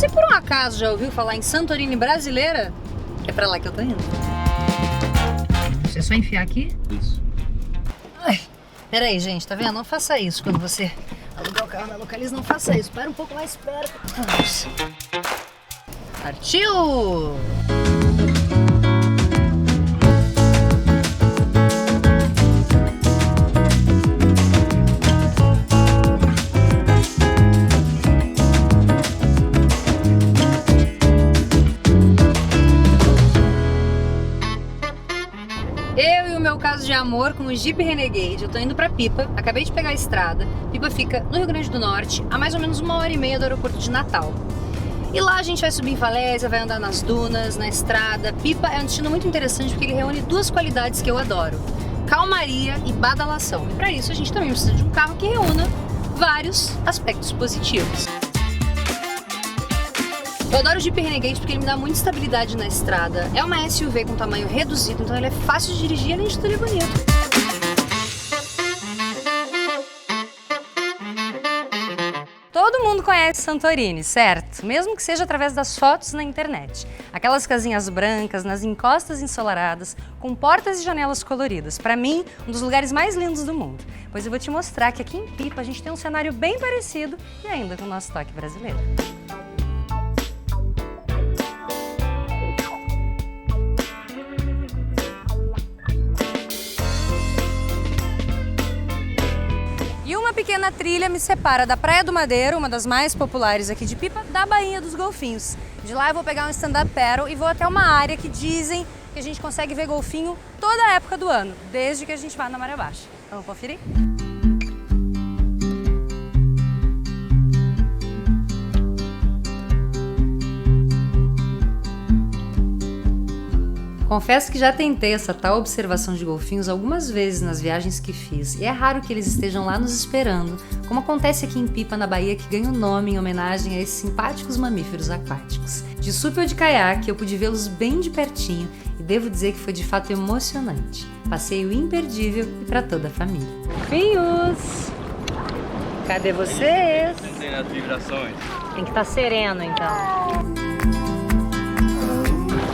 Você por um acaso já ouviu falar em Santorini brasileira? É pra lá que eu tô indo. Deixa eu só enfiar aqui. Isso. Ai, peraí, gente, tá vendo? Não faça isso quando você alugar o carro na Localiza, não faça isso. Para um pouco mais perto. Vamos. Partiu! Eu e o meu caso de amor com o Jeep Renegade. Eu tô indo pra Pipa, acabei de pegar a estrada. Pipa fica no Rio Grande do Norte, a mais ou menos 1h30 do aeroporto de Natal. E lá a gente vai subir em falésia, vai andar nas dunas, na estrada. Pipa é um destino muito interessante porque ele reúne duas qualidades que eu adoro: calmaria e badalação. E pra isso a gente também precisa de um carro que reúna vários aspectos positivos. Eu adoro o Jeep Renegade porque ele me dá muita estabilidade na estrada. É uma SUV com tamanho reduzido, então ele é fácil de dirigir e além de tudo ele é bonito. Todo mundo conhece Santorini, certo? Mesmo que seja através das fotos na internet. Aquelas casinhas brancas, nas encostas ensolaradas, com portas e janelas coloridas. Para mim, um dos lugares mais lindos do mundo. Pois eu vou te mostrar que aqui em Pipa a gente tem um cenário bem parecido e ainda com o nosso toque brasileiro. Uma pequena trilha me separa da Praia do Madeiro, uma das mais populares aqui de Pipa, da Baía dos Golfinhos. De lá eu vou pegar um stand-up paddle e vou até uma área que dizem que a gente consegue ver golfinho toda a época do ano, desde que a gente vá na maré baixa. Vamos conferir? Confesso que já tentei essa tal observação de golfinhos algumas vezes nas viagens que fiz, e é raro que eles estejam lá nos esperando, como acontece aqui em Pipa, na Bahia, que ganha o nome em homenagem a esses simpáticos mamíferos aquáticos. De sup ou de caiaque, eu pude vê-los bem de pertinho, e devo dizer que foi de fato emocionante. Passeio imperdível e para toda a família. Golfinhos! Cadê vocês? Tem as vibrações. Tem que estar sereno, então.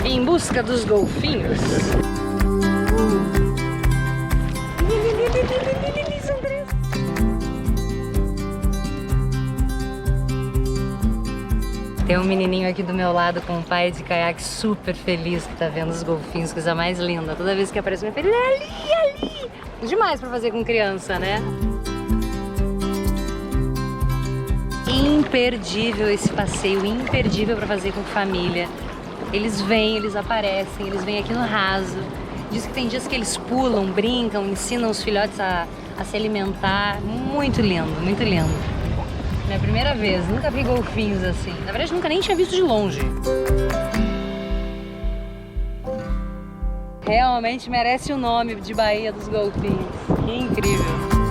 Em busca dos golfinhos. Tem um menininho aqui do meu lado com um pai de caiaque super feliz que tá vendo os golfinhos, coisa mais linda. Toda vez que aparece minha filha, ele é ali. Demais pra fazer com criança, né? Imperdível esse passeio, imperdível pra fazer com família. Eles vêm, eles aparecem, eles vêm aqui no raso. Diz que tem dias que eles pulam, brincam, ensinam os filhotes a se alimentar. Muito lindo, muito lindo. Minha primeira vez, nunca vi golfinhos assim. Na verdade, nunca nem tinha visto de longe. Realmente merece o nome de Baía dos Golfinhos. Que incrível.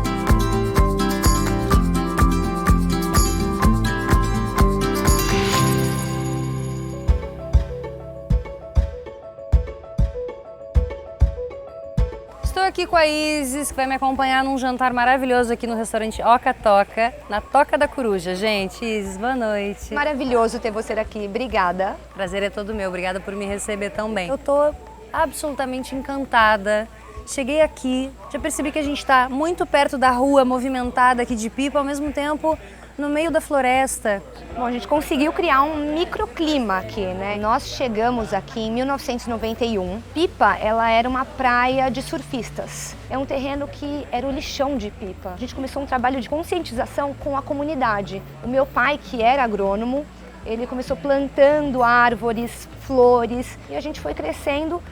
Estou aqui com a Isis, que vai me acompanhar num jantar maravilhoso aqui no restaurante Oca Toca, na Toca da Coruja. Gente, Isis, boa noite. Maravilhoso ter você aqui, obrigada. Prazer é todo meu, obrigada por me receber tão bem. Eu tô absolutamente encantada. Cheguei aqui, já percebi que a gente está muito perto da rua movimentada aqui de Pipa, ao mesmo tempo no meio da floresta. Bom, a gente conseguiu criar um microclima aqui, né? Nós chegamos aqui em 1991. Pipa, ela era uma praia de surfistas. É um terreno que era o lixão de Pipa. A gente começou um trabalho de conscientização com a comunidade. O meu pai, que era agrônomo, ele começou plantando árvores, flores, e a gente foi crescendo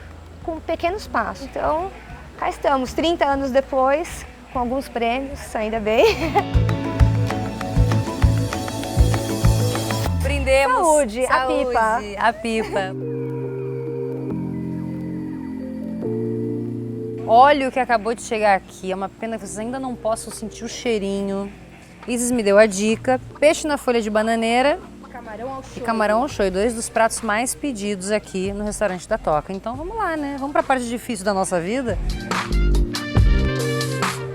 com pequenos passos. Então, cá estamos, 30 anos depois, com alguns prêmios, ainda bem. Brindemos. Saúde, a pipa. A pipa. Olha o que acabou de chegar aqui. É uma pena que vocês ainda não possam sentir o cheirinho. Isis me deu a dica. Peixe na folha de bananeira Camarão ao shoyu. e camarão ao shoyu. 2 dos pratos mais pedidos aqui no restaurante da Toca. Então vamos lá, né? Vamos para a parte difícil da nossa vida.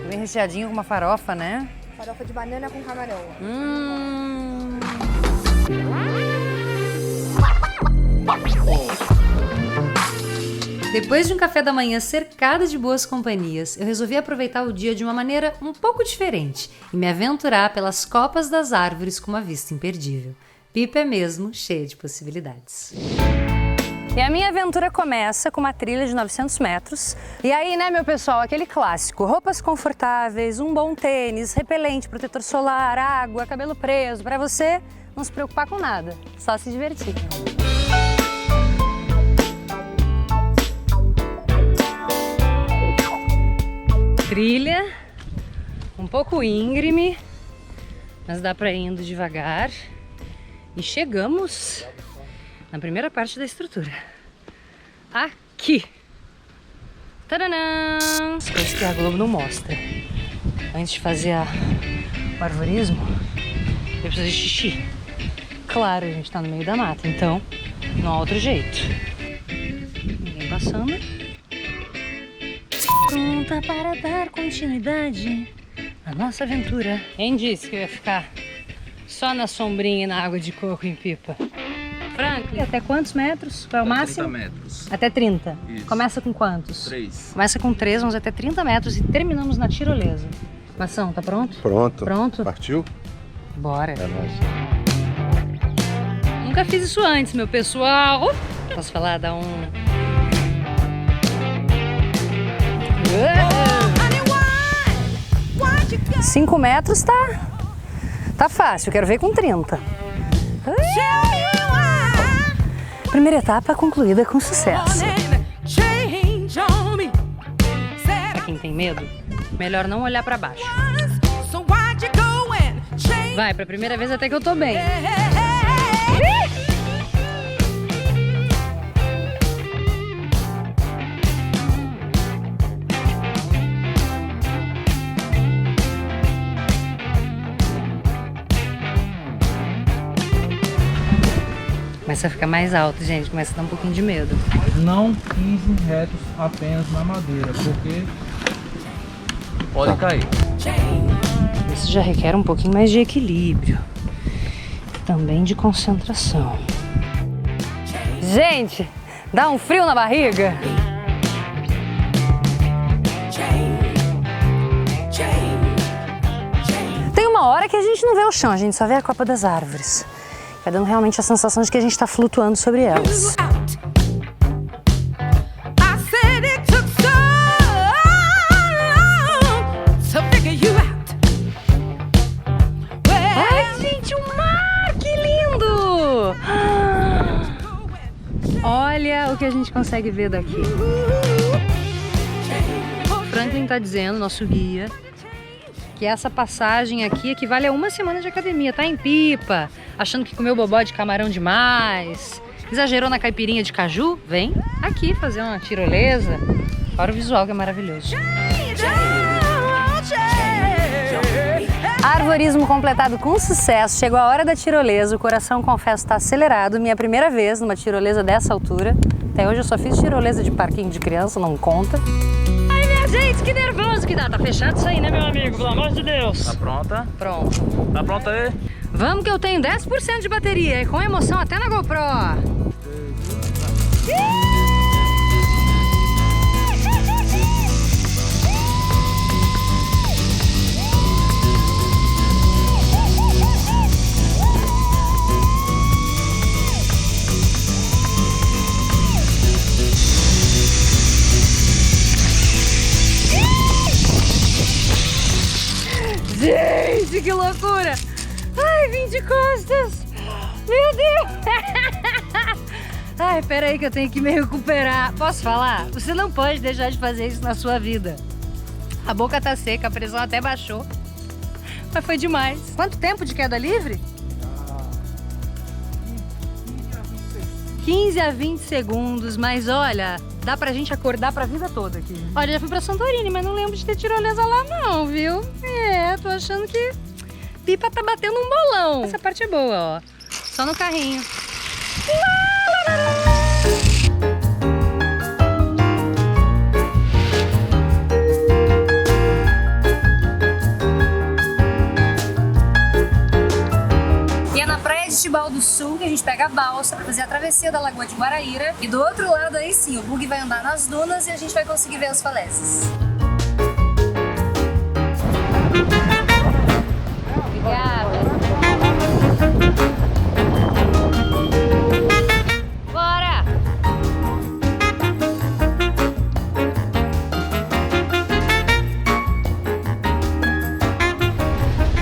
Bem recheadinho com uma farofa, né? Farofa de banana com camarão. Depois de um café da manhã cercado de boas companhias, eu resolvi aproveitar o dia de uma maneira um pouco diferente e me aventurar pelas copas das árvores com uma vista imperdível. Pipa é mesmo cheia de possibilidades. E a minha aventura começa com uma trilha de 900 metros. E aí, né, meu pessoal, aquele clássico, roupas confortáveis, um bom tênis, repelente, protetor solar, água, cabelo preso, para você não se preocupar com nada, só se divertir. Trilha, um pouco íngreme, mas dá para ir indo devagar. E chegamos na primeira parte da estrutura. Aqui! Tadã! As coisas que a Globo não mostra. Antes de fazer o arvorismo, eu preciso de xixi. Claro, a gente tá no meio da mata, então não há outro jeito. Ninguém passando. Pronta para dar continuidade à nossa aventura. Quem disse que eu ia ficar só na sombrinha e na água de coco em Pipa? Franklin, até quantos metros? Qual é o máximo? 30 metros. Até 30? Isso. Começa com quantos? 3. Começa com 3, vamos até 30 metros e terminamos na tirolesa. Mação, tá pronto? Pronto. Pronto? Partiu? Bora. É nóis. Nunca fiz isso antes, meu pessoal. Posso falar? Dá um... 5 metros tá fácil, quero ver com 30. Primeira etapa concluída com sucesso. Pra quem tem medo, melhor não olhar pra baixo. Vai, pra primeira vez até que eu tô bem. Começa a ficar mais alto, gente. Começa a dar um pouquinho de medo. Não pisem retos apenas na madeira, porque pode cair. Isso já requer um pouquinho mais de equilíbrio. Também de concentração. Gente, dá um frio na barriga. Tem uma hora que a gente não vê o chão, a gente só vê a copa das árvores. Vai dando realmente a sensação de que a gente está flutuando sobre elas. Ai, gente, o mar! Que lindo! Olha o que a gente consegue ver daqui. O Franklin tá dizendo, nosso guia, que essa passagem aqui equivale a uma semana de academia, tá em Pipa, achando que comeu bobó de camarão demais, exagerou na caipirinha de caju, vem aqui fazer uma tirolesa, fora o visual que é maravilhoso. Arvorismo completado com sucesso, chegou a hora da tirolesa, o coração, confesso, está acelerado, minha primeira vez numa tirolesa dessa altura, até hoje eu só fiz tirolesa de parquinho de criança, não conta. Gente, que nervoso que dá. Tá fechado isso aí, né, meu amigo? Pelo amor de Deus. Tá pronta? Pronto. Tá pronta aí? Vamos que eu tenho 10% de bateria e com emoção até na GoPro. Gente, que loucura! Ai, vim de costas! Meu Deus! Ai, peraí que eu tenho que me recuperar. Posso falar? Você não pode deixar de fazer isso na sua vida. A boca tá seca, a pressão até baixou. Mas foi demais. Quanto tempo de queda livre? 15 a 20 segundos, mas olha, dá pra gente acordar pra vida toda aqui. Olha, já fui pra Santorini, mas não lembro de ter tirolesa lá não, viu? Tô achando que Pipa tá batendo um bolão. Essa parte é boa, ó. Só no carrinho. E é na praia de Setúbal do Sul, que a gente pega a balsa pra fazer a travessia da Lagoa de Guaraíra. E do outro lado aí sim, o bug vai andar nas dunas e a gente vai conseguir ver os falésias. Obrigada. Bora!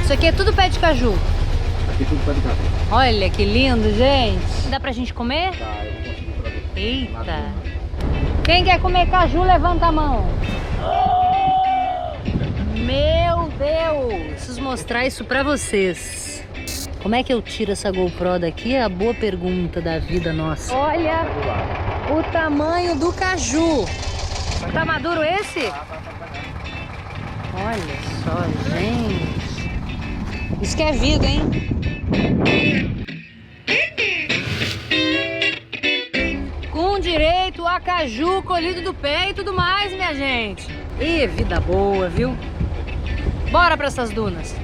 Isso aqui é tudo pé de caju. Aqui tudo pé de caju. Olha que lindo, gente. Dá pra gente comer? Tá, eu vou conseguir pra você. Eita. Quem quer comer caju, levanta a mão. Meu Deus! Preciso mostrar isso pra vocês. Como é que eu tiro essa GoPro daqui? É a boa pergunta da vida nossa. Olha o tamanho do caju. Tá maduro esse? Olha só, gente. Isso que é vida, hein? Com direito a caju colhido do pé e tudo mais, minha gente. E vida boa, viu? Bora pra essas dunas.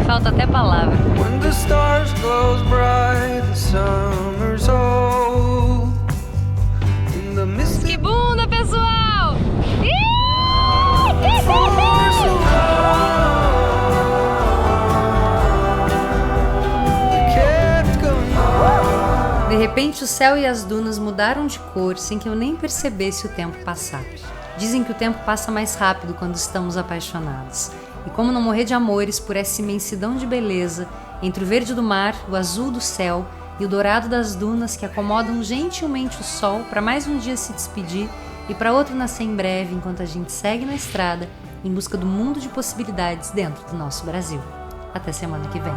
Falta até palavra. When the stars glows bright, the summer's old. In the misty Que bunda, pessoal! forest of love, kept going on. De repente, o céu e as dunas mudaram de cor sem que eu nem percebesse o tempo passar. Dizem que o tempo passa mais rápido quando estamos apaixonados. E como não morrer de amores por essa imensidão de beleza, entre o verde do mar, o azul do céu e o dourado das dunas que acomodam gentilmente o sol para mais um dia se despedir e para outro nascer em breve enquanto a gente segue na estrada em busca do mundo de possibilidades dentro do nosso Brasil. Até semana que vem.